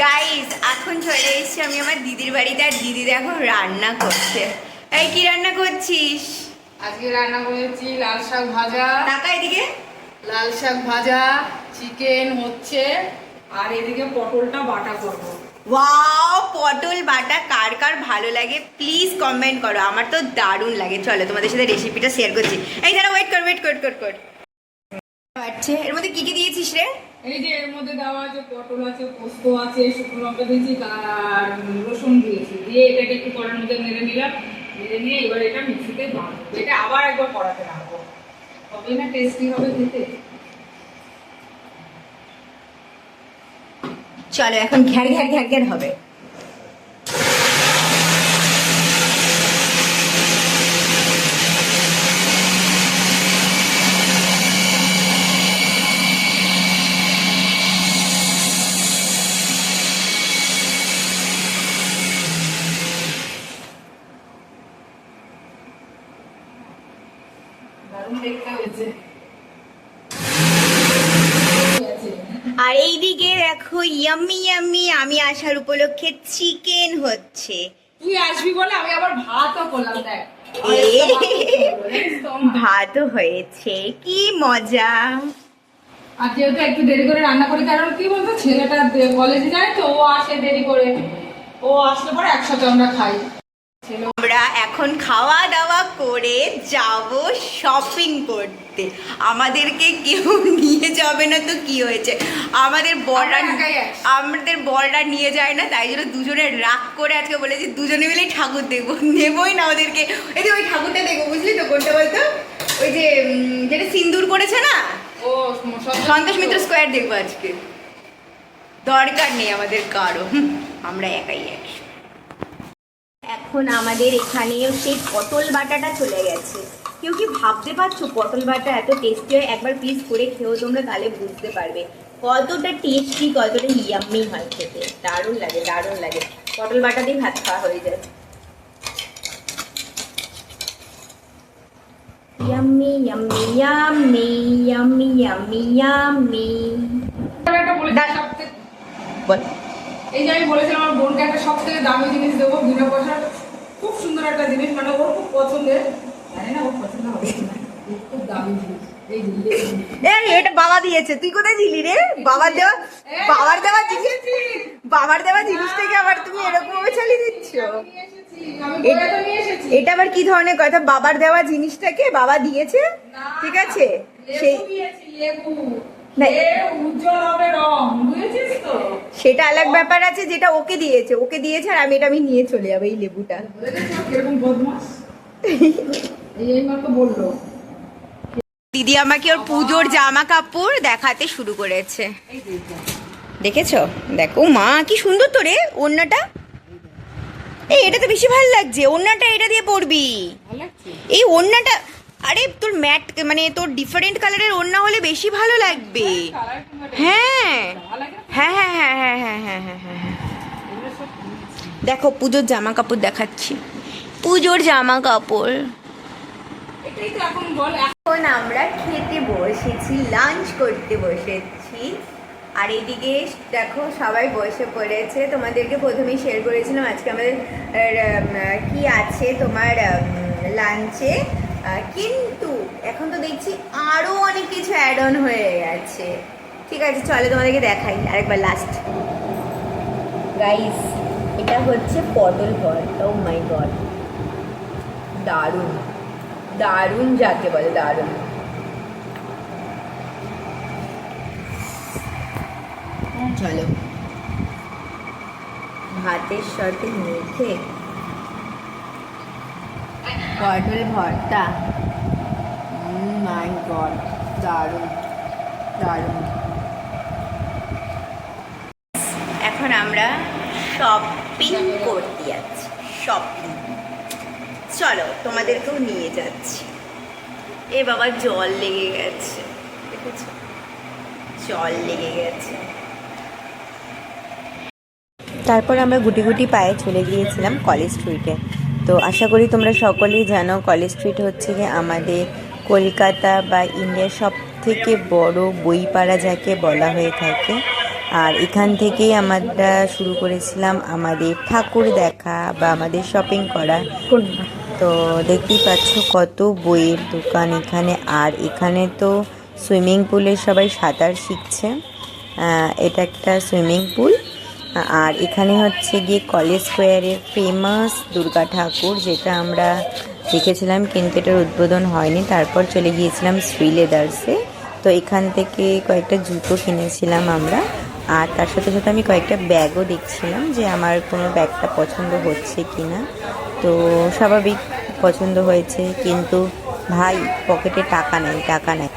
Guys এখন চলে এসেছি আমি আমার দিদির বাড়িতে, আর দিদি দেখো রান্না করছে। এই কি রান্না করছিস? আজকে রান্না করেছি লাল শাক ভাজা। টাকা এদিকে লাল শাক ভাজা, চিকেন হচ্ছে, আর এদিকে পটলটা বাটা করবো। ওয়াও, পটল বাটা কার কার ভালো লাগে প্লিজ কমেন্ট করো, আমার তো দারুণ লাগে। চলো তোমাদের সাথে রেসিপিটা শেয়ার করছি। এই দাঁড়া, ওয়েট কর। আচ্ছা, এর মধ্যে কি কি দিয়েছিস রে? এই যে এর মধ্যে দেওয়া আছে পটল আছে, পোস্ত আছে, শুকনো লঙ্কা দিয়েছি আর রসুন দিয়েছি, দিয়ে এটাকে একটু কড়ার মধ্যে নেড়ে নিলাম। নেড়ে নিয়ে এবার এটা মিক্সিতে বাঁধবো। এটা আবার একবার কড়াতে রাখবো, তবে না টেস্টি হবে খেতে। চলো এখন ঘ্যার ঘ্যার হবে। দারুণ দেখতে হয়েছে। আর এইদিকে দেখো ইয়াম্মি ইয়াম্মি আমি আসার উপলক্ষে চিকেন হচ্ছে। তুই আসবি বলে আমি আবার ভাতও করলাম। দেখ ভাতও হয়েছে, কি মজা। আর যেহেতু একটু দেরি করে রান্না করি, কারণ কি বলতো ছেলেটা কলেজে যায় তো, ও আসে দেরি করে, ও আসলে পরে একসাথে আমরা খাই। আমরা এখন খাওয়া দাওয়া করে যাব শপিং করতে। আমাদেরকে কেউ নিয়ে যাবে না তো কি হয়েছে, আমাদের বড়রা নিয়ে যায় না, তাই জন্য দুজনে রাগ করে আজকে বলেছি দুজনে মিলেই ঠাকুর দেখবো। নেবই না ওদেরকে। এই যে ওই ঠাকুরটা দেখবো, বুঝলি তো? কোনটা বলতো? ওই যে যেটা সিন্দুর করেছে না, ও সন্তোষ মিত্র স্কোয়ার দেখবো আজকে। দরকার নেই আমাদের কারো, আমরা একাই একশো। এখন আমাদের এখানেও সেই পটল বাটাটা চলে গেছে। কেউ কি ভাবতে পারছো পটল বাটা এত টেস্টি হয়? একবার প্লিজ করে খেও তোমরা, তাহলে বুঝতে পারবে কতটা টেস্টি, কতটা ইয়াম্মি হয় খেতে। দারুণ লাগে। পটল বাটা দিয়ে ভাত খাওয়া হয়ে যায়। Yummy yummy yummy yummy yummy yummy. বল। এই যে আমি বলেছিলাম আমার বোনকে একটা সব থেকে দামি জিনিস দেবো, বিনা পয়সার, খুব সুন্দর একটা জিনিস, মানে ওর খুব পছন্দের। জানি না ওর পছন্দ হবে না, খুব দামি জিনিস। এটা বাবা দিয়েছে, তুই কোথায় ছিলি রে? বাবার দেওয়া জিনিস থেকে আবার তুমি এরকম ভাবে চালিয়ে দিচ্ছ। এটা আবার কি ধরনের কথা? বাবার দেওয়া জিনিসটাকে বাবা দিয়েছে, ঠিক আছে? সেই সেটা আলাদা ব্যাপার আছে, যেটা ওকে দিয়েছে আর আমি নিয়ে চলে যাবো এই লেবুটা। বললো দিদি আমাকে ওর পুজোর জামা কাপড় দেখাতে শুরু করেছে, দেখেছো? দেখো মা কি সুন্দর তো রে ওড়নাটা। এটা তো বেশি ভালো লাগছে ওড়নাটা, এটা দিয়ে পরবি এই ওড়নাটা। আরে তোর ম্যাট মানে তোর ডিফারেন্ট কালারের ওড়না হলে বেশি ভালো লাগবে। হ্যাঁ। দেখো পুজোর জামা কাপড় দেখাচ্ছি, পুজোর জামা কাপড়। এখন আমরা খেতে বসেছি, লাঞ্চ করতে বসেছি। আর এদিকে দেখো সবাই বসে পড়েছে। তোমাদেরকে প্রথমেই শেয়ার করেছিলাম আজকে আমাদের কি আছে তোমার লাঞ্চে, কিন্তু এখন তো দেখছি আরও অনেক কিছু অ্যাড অন হয়ে গেছে। ঠিক আছে চলো তোমাদেরকে দেখাই আরেকবার লাস্ট। গাইস এটা হচ্ছে পটল ভর্তা। ও মাই গড, দারুণ যাকে বলে দারুণ। চলো ভাতের সাথে মেখে পটল ভর্তা, মাই গড দারুণ। এখন আমরা শপিং করতে যাচ্ছি, চলো তোমাদেরকেও নিয়ে যাচ্ছি। এ বাবা জল লেগে গেছে, দেখেছো? জল লেগে গেছে। তারপর আমরা গুটি গুটি পায়ে চলে গিয়েছিলাম কলেজ স্ট্রিটে। তো আশা করি তোমরা সকলেই জানো কলেজ স্ট্রিট হচ্ছে গিয়ে আমাদের কলকাতা বা ইন্ডিয়ার সব থেকে বড় বইপাড়া যাকে বলা হয়ে থাকে। আর এখান থেকেই আমরা শুরু করেছিলাম আমাদের ঠাকুর দেখা বা আমাদের শপিং করা। তো দেখতেই পাচ্ছ কত বইয়ের দোকান এখানে। আর এখানে তো সুইমিং পুলে সবাই সাঁতার শিখছে। এটা একটা সুইমিং পুল। আর এখানে হচ্ছে গিয়ে কলেজ স্কোয়ারের ফেমাস দুর্গা ঠাকুর, যেটা আমরা দেখেছিলাম কিন্তু এটার উদ্বোধন হয়নি। তারপর চলে গিয়েছিলাম শ্রী লেদার্সে। তো এখান থেকে কয়েকটা জুতো কিনেছিলাম আমরা। আর তার সাথে সাথে আমি কয়েকটা ব্যাগও দেখছিলাম যে আমার কোনো ব্যাগটা পছন্দ হচ্ছে কি না। তো স্বাভাবিক পছন্দ হয়েছে, কিন্তু ভাই পকেটে টাকা নেই।